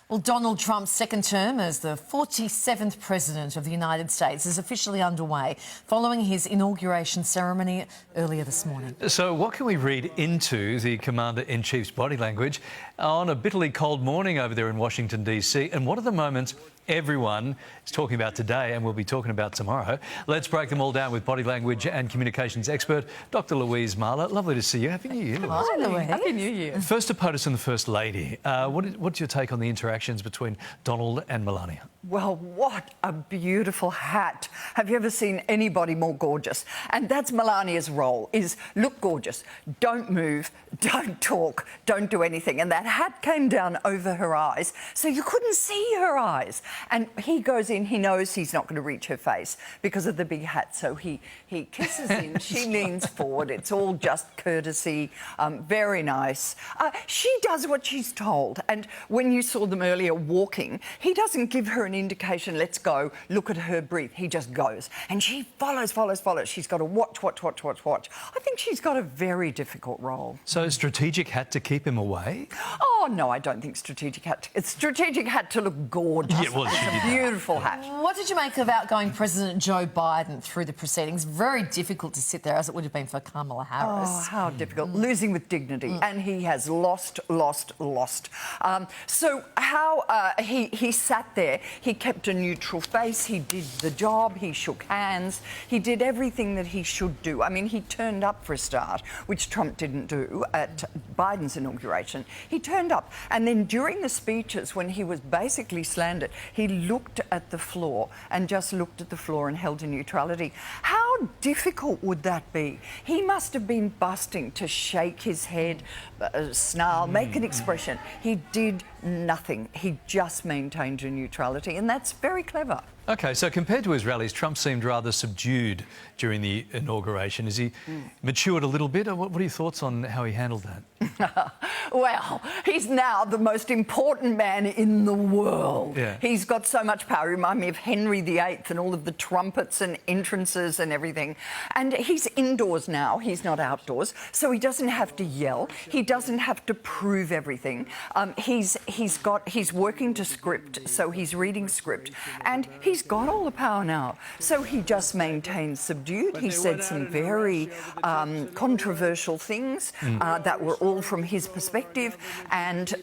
Well, Donald Trump's second term as the 47th President of the United States is officially underway following his inauguration ceremony earlier this morning. So what can we read into the Commander-in-Chief's body language on a bitterly cold morning over there in Washington, D.C.? And what are the moments everyone is talking about today and we'll be talking about tomorrow? Let's break them all down with body language and communications expert Dr. Louise Mahler. Lovely to see you. Happy New Year, Louise. Hi, Louise. Happy New Year. First to POTUS and the First Lady. What's your take on the interactions between Donald and Melania? Well, what a beautiful hat. Have you ever seen anybody more gorgeous? And that's Melania's role, is look gorgeous, don't move, don't talk, don't do anything. And that hat came down over her eyes, so you couldn't see her eyes. And he goes in, he knows he's not going to reach her face because of the big hat, so he kisses in, she leans forward. It's all just courtesy, very nice. She does what she's told. And when you saw them earlier walking, he doesn't give her an indication, let's go, look at her, breathe. He just goes. And she follows. She's got to watch. I think she's got a very difficult role. So strategic hat to keep him away? Oh, no, I don't think strategic hat. It's strategic hat to look gorgeous. Yeah, well, it's a beautiful hat. What did you make of outgoing President Joe Biden through the proceedings? Very difficult to sit there, as it would have been for Kamala Harris. Oh, how difficult. Losing with dignity. And he has lost. So how he sat there, he kept a neutral face, he did the job, he shook hands, he did everything that he should do. I mean, he turned up for a start, which Trump didn't do at Biden's inauguration. He turned up, and then during the speeches, when he was basically slandered, he looked at the floor and just looked at the floor and held a neutrality. How difficult would that be? He must have been busting to shake his head, snarl, make an expression. He did nothing. He just maintained a neutrality, and that's very clever. OK, so compared to his rallies, Trump seemed rather subdued during the inauguration. Is he matured a little bit? Or what are your thoughts on how he handled that? Well, he's now the most important man in the world. Yeah. He's got so much power. Remind me of Henry VIII and all of the trumpets and entrances and everything. And he's indoors now. He's not outdoors. So he doesn't have to yell. He doesn't have to prove everything. He's working to script, so he's reading script. And he's got all the power now. So he just maintains subdued. He said some very controversial things that were all from his perspective, and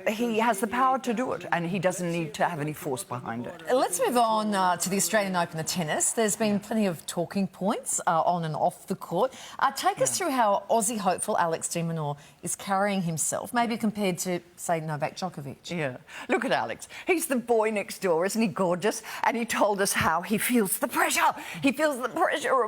he has the power to do it, and he doesn't need to have any force behind it. Let's move on to the Australian Open of tennis. There's been plenty of talking points on and off the court. Take us through how Aussie hopeful Alex de Minaur is carrying himself, maybe compared to, say, Novak Djokovic. Yeah, look at Alex. He's the boy next door, isn't he gorgeous? And he told us how he feels the pressure. He feels the pressure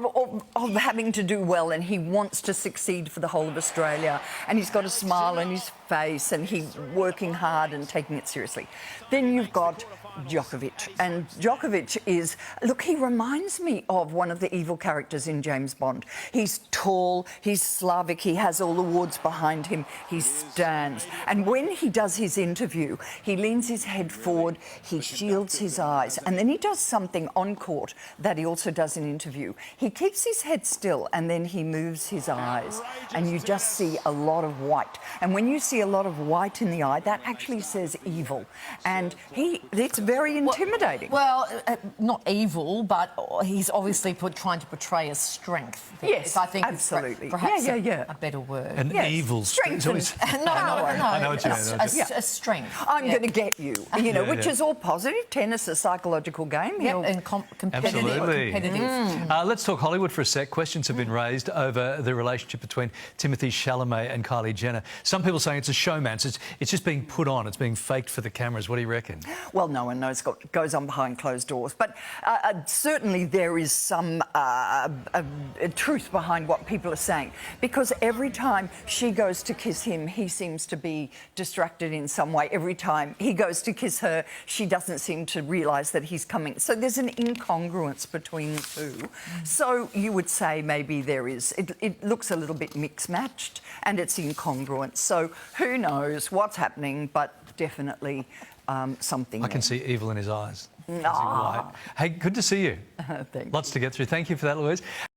of having to do well, and he wants to succeed for the whole of Australia. And he's got a smile on his face, and he's working hard and taking it seriously. Then you've got Djokovic, and Djokovic is, look, he reminds me of one of the evil characters in James Bond. He's tall, he's Slavic, he has all the wards behind him, he stands. And when he does his interview, he leans his head forward, he shields his eyes, and then he does something on court that he also does in interview. He keeps his head still, and then he moves his eyes, and you just see a lot of white. And when you see a lot of white in the eye, that actually says evil. And it's very intimidating. Well, not evil, but he's obviously trying to portray a strength. Yes, I think absolutely. Perhaps a better word. An evil strength. No, I know what you mean. A strength. I'm going to get you, which is all positive. Tennis, a psychological game. Yeah, and competitive. Absolutely. Let's talk Hollywood for a sec. Questions have been raised over the relationship between Timothée Chalamet and Kylie Jenner. Some people saying it's a showmance. It's just being put on. It's being faked for the cameras. What do you reckon? Well, no one knows what goes on behind closed doors, but certainly there is some truth behind what people are saying, because every time she goes to kiss him, he seems to be distracted in some way. Every time he goes to kiss her, she doesn't seem to realise that he's coming. So there's an incongruence between the two. So you would say maybe there is. It looks a little bit mixed-matched, and it's incongruent. So who knows what's happening, but definitely something. I can see evil in his eyes. No. Hey, good to see you. Thank Lots to get through. Thank you for that, Louise.